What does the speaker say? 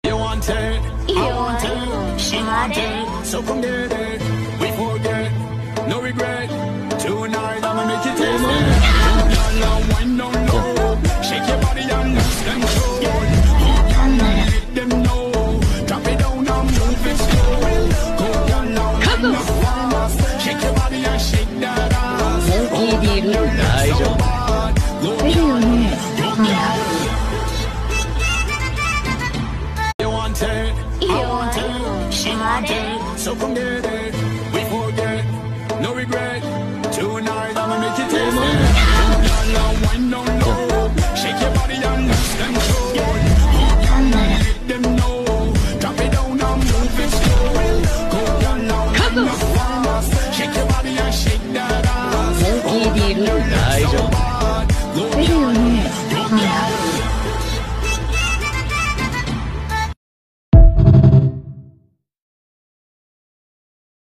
You want it, I want it, she want it, so come get it. We forget, no regret. Tonight I'ma make it taste it. Y'all wine down low, shake your body and lose control. Let them know, drop it down and move it slow. Go y'all wine up fast, shake your body and shake that ass. 大きいビール大丈夫。出るよね。You want it, I want it, she want it, so come get it.